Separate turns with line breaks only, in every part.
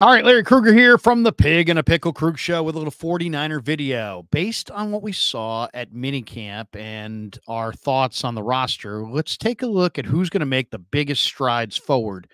All right, Larry Krueger here from the Pig and a Pickle Krug Show with a little 49er video. Based on what we saw at minicamp and our thoughts on the roster, let's take a look at who's going to make the biggest strides forward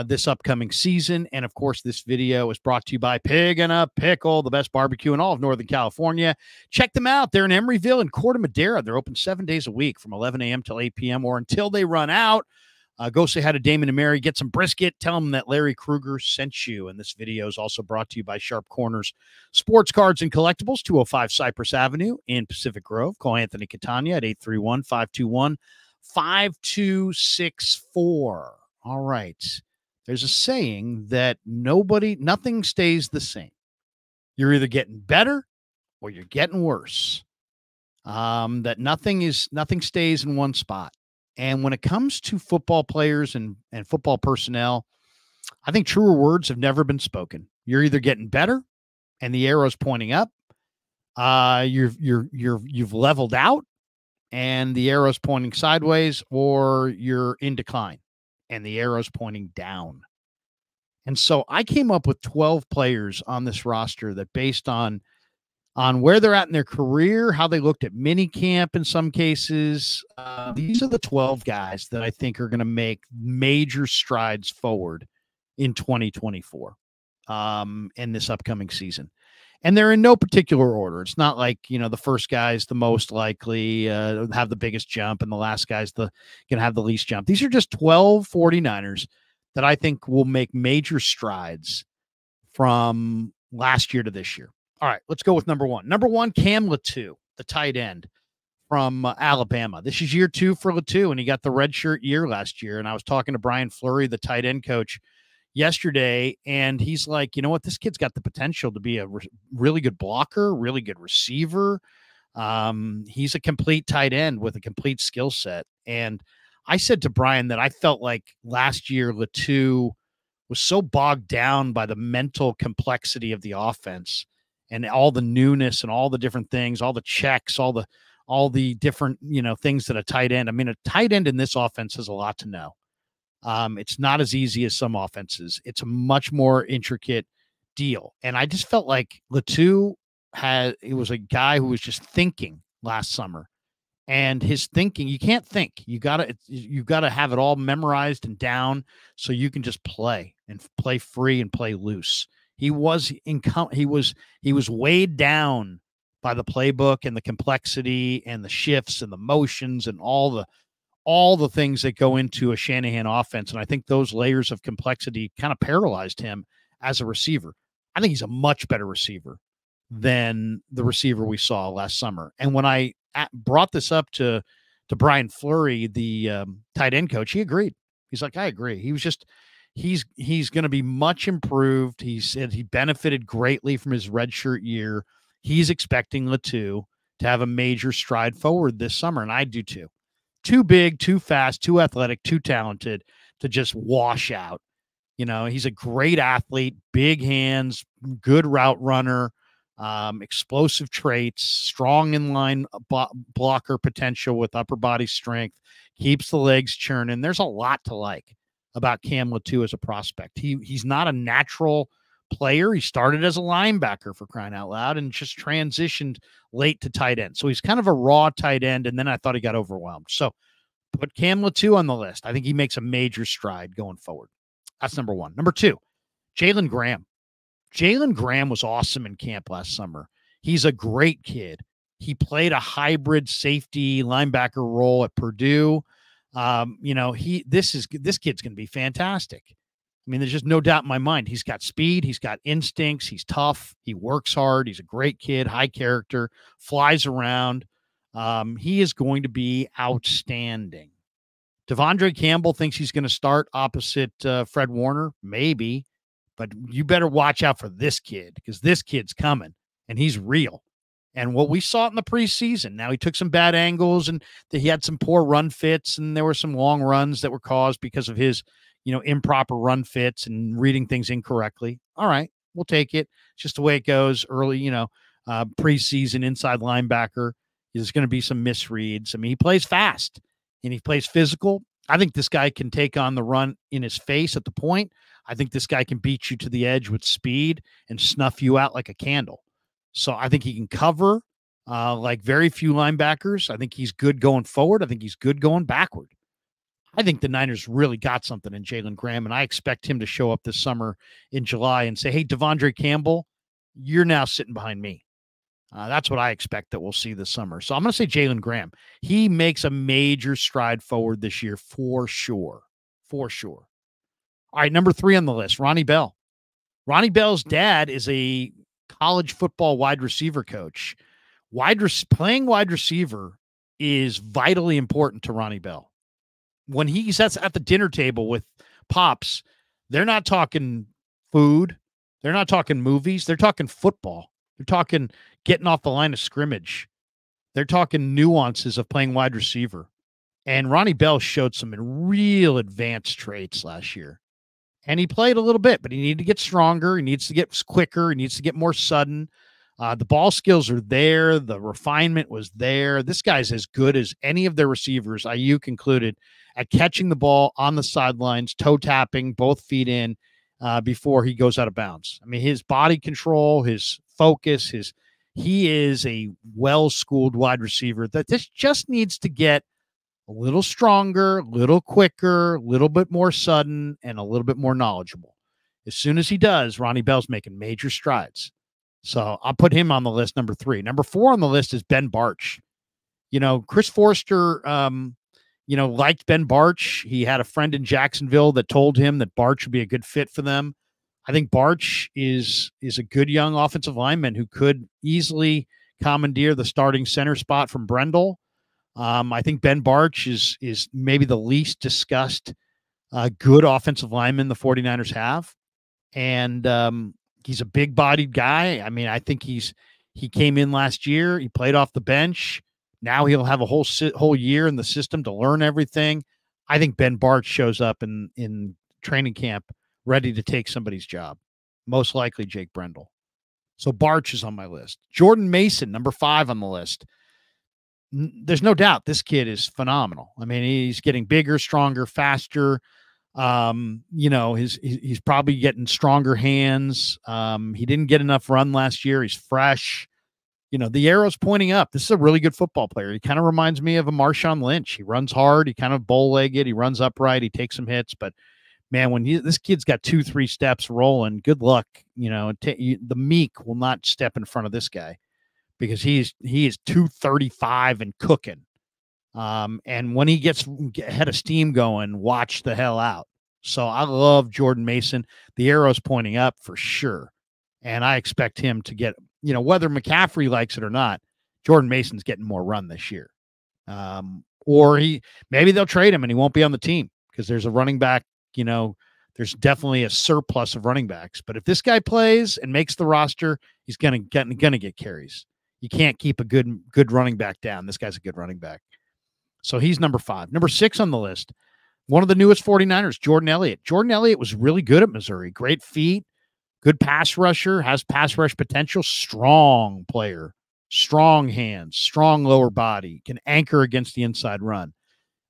this upcoming season. And of course, this video is brought to you by Pig and a Pickle, the best barbecue in all of Northern California. Check them out. They're in Emeryville and Corte Madera. They're open 7 days a week from 11 a.m. till 8 p.m. or until they run out. Go say hi to Damon and Mary, get some brisket, tell them that Larry Krueger sent you. And this video is also brought to you by Sharp Corners Sports Cards and Collectibles, 205 Cypress Avenue in Pacific Grove. Call Anthony Catania at 831-521-5264. All right. There's a saying that nothing stays the same. You're either getting better or you're getting worse. That nothing stays in one spot. And when it comes to football players and football personnel, I think truer words have never been spoken. You're either getting better and the arrow's pointing up. You've leveled out and the arrow's pointing sideways, or you're in decline and the arrow's pointing down. And so I came up with 12 players on this roster that, based on where they're at in their career, how they looked at mini camp in some cases, these are the 12 guys that I think are going to make major strides forward in 2024 in this upcoming season. And they're in no particular order. It's not like, the first guy's the most likely have the biggest jump and the last guy's going to have the least jump. These are just 12 49ers that I think will make major strides from last year to this year. All right, let's go with number one. Number one, Cam Latu, the tight end from Alabama. This is year 2 for Latu, and he got the redshirt year last year. And I was talking to Brian Fleury, the tight end coach, yesterday, and he's like, you know what? This kid's got the potential to be a really good blocker, really good receiver. He's a complete tight end with a complete skill set. And I said to Brian that I felt like last year Latu was so bogged down by the mental complexity of the offense and all the newness and all the different things, all the checks, all the different, things that a tight end. I mean, a tight end in this offense has a lot to know. It's not as easy as some offenses. It's a much more intricate deal. And I just felt like Latu was a guy who was just thinking last summer. And his thinking, you can't think. You gotta have it all memorized and down so you can just play and play free and play loose. He was weighed down by the playbook and the complexity and the shifts and the motions and all the things that go into a Shanahan offense. And I think those layers of complexity kind of paralyzed him as a receiver. I think he's a much better receiver than the receiver we saw last summer. And when I brought this up to Brian Fleury, the tight end coach, he agreed. He's like, I agree. He was just, he's going to be much improved. He said he benefited greatly from his redshirt year. He's expecting Latu to have a major stride forward this summer, and I do too. Too big, too fast, too athletic, too talented to just wash out. He's a great athlete, big hands, good route runner, explosive traits, strong inline blocker potential with upper body strength, keeps the legs churning. There's a lot to like about Cam Latu as a prospect. He's not a natural player. He started as a linebacker, for crying out loud, and just transitioned late to tight end. So he's kind of a raw tight end, and then I thought he got overwhelmed. So put Cam Latu on the list. I think he makes a major stride going forward. That's number one. Number two, Jalen Graham. Jalen Graham was awesome in camp last summer. He's a great kid. He played a hybrid safety linebacker role at Purdue. This kid's going to be fantastic. I mean, there's just no doubt in my mind. He's got speed. He's got instincts. He's tough. He works hard. He's a great kid, high character, flies around. He is going to be outstanding. Devondre Campbell thinks he's going to start opposite Fred Warner. Maybe. But you better watch out for this kid, because this kid's coming, and he's real. And what we saw in the preseason, now he took some bad angles, and he had some poor run fits, and there were some long runs that were caused because of his, improper run fits and reading things incorrectly. All right, we'll take it. It's just the way it goes early, preseason inside linebacker. There's going to be some misreads. I mean, he plays fast and he plays physical. I think this guy can take on the run in his face at the point. I think this guy can beat you to the edge with speed and snuff you out like a candle. So I think he can cover like very few linebackers. I think he's good going forward. I think he's good going backward. I think the Niners really got something in Jalen Graham, and I expect him to show up this summer in July and say, hey, Devondre Campbell, you're now sitting behind me. That's what I expect that we'll see this summer. So I'm going to say Jalen Graham. He makes a major stride forward this year for sure. For sure. All right, number 3 on the list, Ronnie Bell. Ronnie Bell's dad is a college football wide receiver coach. Playing wide receiver is vitally important to Ronnie Bell. When he sits at the dinner table with Pops, they're not talking food. They're not talking movies. They're talking football. They're talking getting off the line of scrimmage. They're talking nuances of playing wide receiver. And Ronnie Bell showed some real advanced traits last year. And he played a little bit, but he needed to get stronger. He needs to get quicker. He needs to get more sudden. The ball skills are there. The refinement was there. This guy's as good as any of their receivers, Ayuk included, at catching the ball on the sidelines, toe tapping, both feet in before he goes out of bounds. I mean, his body control, his focus, he is a well-schooled wide receiver that this just needs to get a little stronger, a little quicker, a little bit more sudden, and a little bit more knowledgeable. As soon as he does, Ronnie Bell's making major strides. So I'll put him on the list, number 3. Number 4 on the list is Ben Bartch. You know, Chris Forster, liked Ben Bartch. He had a friend in Jacksonville that told him that Bartch would be a good fit for them. I think Bartch is a good young offensive lineman who could easily commandeer the starting center spot from Brendel. I think Ben Bartch is maybe the least discussed good offensive lineman the 49ers have. And he's a big-bodied guy. I mean, I think he came in last year. He played off the bench. Now he'll have a whole year in the system to learn everything. I think Ben Bartch shows up in training camp ready to take somebody's job, most likely Jake Brendel. So Bartch is on my list. Jordan Mason, number 5 on the list. There's no doubt this kid is phenomenal. I mean, he's getting bigger, stronger, faster. He's probably getting stronger hands. He didn't get enough run last year. He's fresh. The arrow's pointing up. This is a really good football player. He kind of reminds me of a Marshawn Lynch. He runs hard. He kind of bow-legged. He runs upright. He takes some hits. But, man, when this kid's got 2-3 steps rolling, good luck. The meek will not step in front of this guy because he is 235 and cooking. And when he gets head of steam going, watch the hell out. So I love Jordan Mason. The arrow's pointing up for sure. And I expect him to get, whether McCaffrey likes it or not, Jordan Mason's getting more run this year. Or maybe they'll trade him and he won't be on the team because there's a running back, there's definitely a surplus of running backs. But if this guy plays and makes the roster, he's gonna get carries. You can't keep a good running back down. This guy's a good running back. So he's number 5. Number 6 on the list, one of the newest 49ers, Jordan Elliott. Jordan Elliott was really good at Missouri. Great feet, good pass rusher, has pass rush potential, strong player, strong hands, strong lower body, can anchor against the inside run.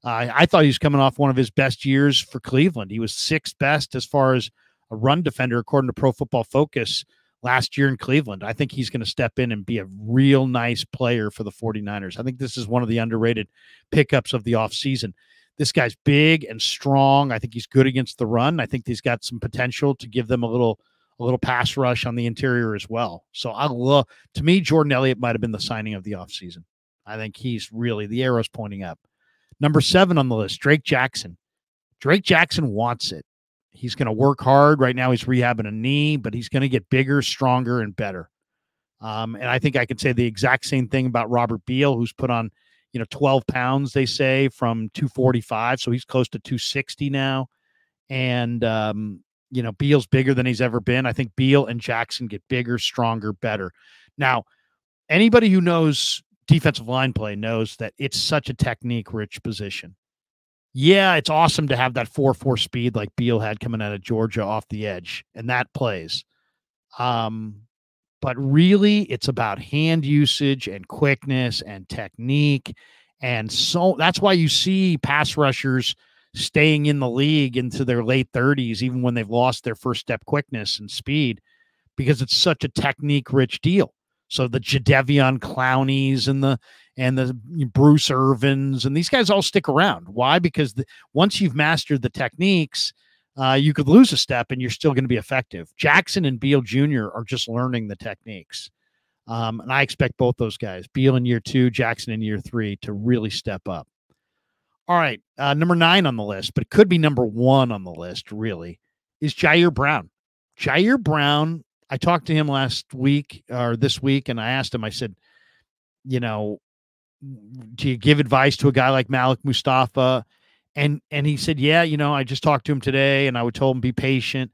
I thought he was coming off one of his best years for Cleveland. He was 6th best as far as a run defender, according to Pro Football Focus, last year in Cleveland. I think he's going to step in and be a real nice player for the 49ers. I think this is one of the underrated pickups of the offseason. This guy's big and strong. I think he's good against the run. I think he's got some potential to give them a little pass rush on the interior as well. So to me, Jordan Elliott might have been the signing of the offseason. I think he's really, the arrow's pointing up. Number 7 on the list, Drake Jackson. Drake Jackson wants it. He's going to work hard. Right now he's rehabbing a knee, but he's going to get bigger, stronger, and better. And I think I could say the exact same thing about Robert Beal, who's put on, 12 pounds, they say, from 245. So he's close to 260 now. And, Beal's bigger than he's ever been. I think Beal and Jackson get bigger, stronger, better. Now, anybody who knows defensive line play knows that it's such a technique-rich position. Yeah, it's awesome to have that 4.4 speed like Beal had coming out of Georgia off the edge, and that plays. But really, it's about hand usage and quickness and technique. And so that's why you see pass rushers staying in the league into their late 30s, even when they've lost their first step quickness and speed, because it's such a technique rich deal. So the Jadeveon Clowneys and the Bruce Irvins and these guys all stick around. Why? Because once you've mastered the techniques, you could lose a step and you're still going to be effective. Jackson and Beal Jr. are just learning the techniques. And I expect both those guys, Beal in year 2, Jackson in year 3, to really step up. All right. Number 9 on the list, but it could be number 1 on the list, really, is Jair Brown. Jair Brown, I talked to him last week or this week, and I asked him, I said, you know, do you give advice to a guy like Malik Mustafa? And he said, yeah, you know, I just talked to him today and I would told him be patient.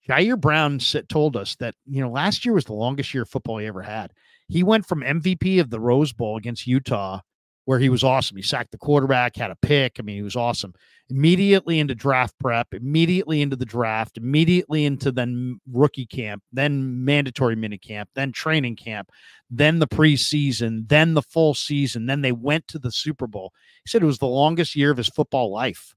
Jair Brown told us that, you know, last year was the longest year of football he ever had. He went from MVP of the Rose Bowl against Utah, where he was awesome. He sacked the quarterback, had a pick. I mean, he was awesome. Immediately into draft prep, immediately into the draft, immediately into then rookie camp, then mandatory mini camp, then training camp, then the preseason, then the full season. Then they went to the Super Bowl. He said it was the longest year of his football life.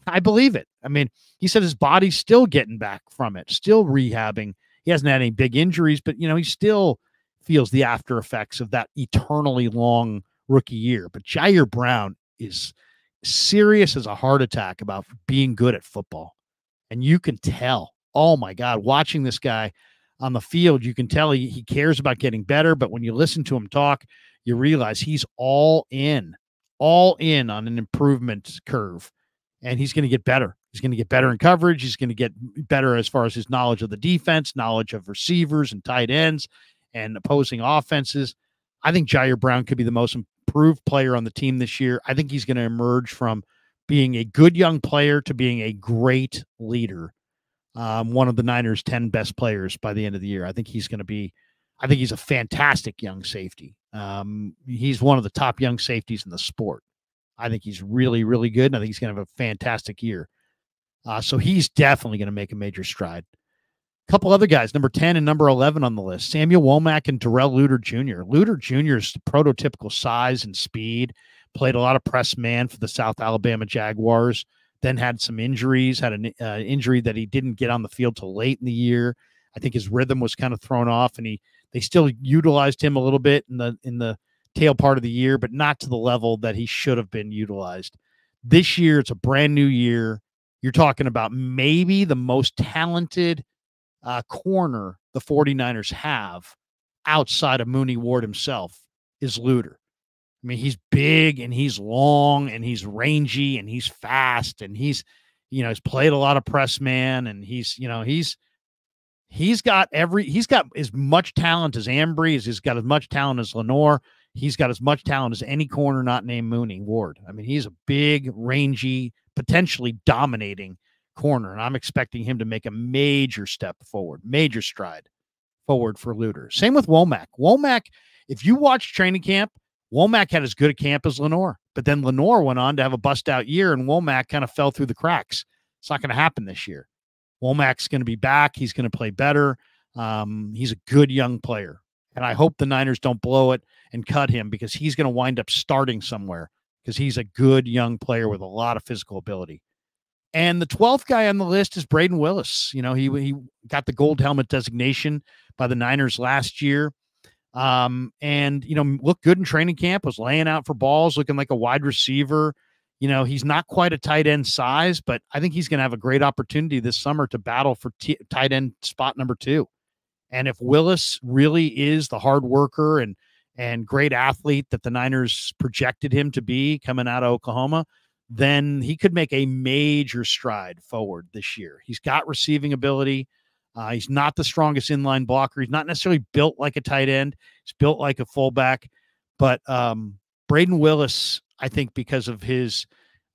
I believe it. I mean, he said his body's still getting back from it, still rehabbing. He hasn't had any big injuries, but, you know, he still feels the after effects of that eternally long rookie year. But Jair Brown is serious as a heart attack about being good at football. And you can tell, oh my God, watching this guy on the field, you can tell he cares about getting better. But when you listen to him talk, you realize he's all in on an improvement curve. And he's going to get better. He's going to get better in coverage. He's going to get better as far as his knowledge of the defense, knowledge of receivers and tight ends and opposing offenses. I think Jair Brown could be the most improved player on the team this year. I think he's going to emerge from being a good young player to being a great leader. One of the Niners' 10 best players by the end of the year. I think he's a fantastic young safety. He's one of the top young safeties in the sport. I think he's really, really good, and I think he's going to have a fantastic year. So he's definitely going to make a major stride. A couple other guys, number 10 and number 11 on the list, Samuel Womack and Darrell Luter Jr. Luter Jr.'s prototypical size and speed, played a lot of press man for the South Alabama Jaguars, then had some injuries, had an injury that he didn't get on the field till late in the year. I think his rhythm was kind of thrown off, and they still utilized him a little bit in the tail part of the year, but not to the level that he should have been utilized. This year, it's a brand new year. You're talking about maybe the most talented corner the 49ers have outside of Mooney Ward himself is Luter. I mean, he's big and he's long and he's rangy and he's fast and he's played a lot of press man and he's got as much talent as Ambry, he's got as much talent as Lenoir. He's got as much talent as any corner not named Mooney Ward. I mean, he's a big, rangy, potentially dominating corner, and I'm expecting him to make a major step forward, major stride forward for Luter. Same with Womack. Womack, if you watch training camp, Womack had as good a camp as Lenoir, but then Lenoir went on to have a bust-out year, and Womack kind of fell through the cracks. It's not going to happen this year. Womack's going to be back. He's going to play better. He's a good young player. And I hope the Niners don't blow it and cut him because he's going to wind up starting somewhere because he's a good young player with a lot of physical ability. And the 12th guy on the list is Braden Willis. You know, he got the gold helmet designation by the Niners last year. And, looked good in training camp, was laying out for balls, looking like a wide receiver. You know, he's not quite a tight end size, but I think he's going to have a great opportunity this summer to battle for tight end spot number 2. And if Willis really is the hard worker and great athlete that the Niners projected him to be coming out of Oklahoma, then he could make a major stride forward this year. He's got receiving ability. He's not the strongest inline blocker. He's not necessarily built like a tight end. He's built like a fullback. But Braden Willis, I think because of his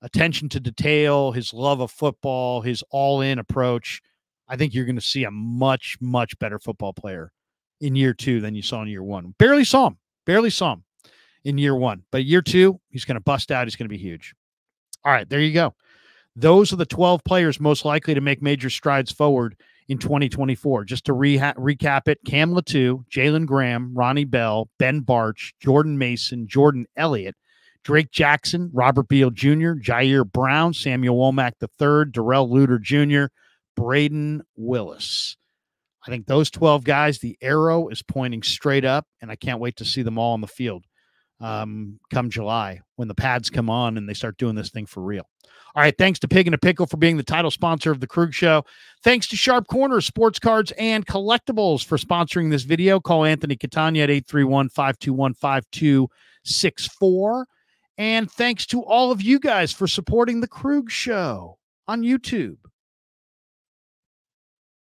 attention to detail, his love of football, his all-in approach, I think you're going to see a much, much better football player in year 2 than you saw in year 1. Barely saw him in year 1. But year 2, he's going to bust out. He's going to be huge. All right, there you go. Those are the 12 players most likely to make major strides forward in 2024. Just to recap it, Cam Latu, Jalen Graham, Ronnie Bell, Ben Barch, Jordan Mason, Jordan Elliott, Drake Jackson, Robert Beal Jr., Jair Brown, Samuel Womack III, Darrell Luter Jr., Braden Willis. I think those 12 guys, the arrow is pointing straight up, and I can't wait to see them all on the field come July when the pads come on and they start doing this thing for real. All right, thanks to Pig and a Pickle for being the title sponsor of the Krug Show. Thanks to Sharp Corners, Sports Cards, and Collectibles for sponsoring this video. Call Anthony Catania at 831-521-5264. And thanks to all of you guys for supporting the Krug Show on YouTube.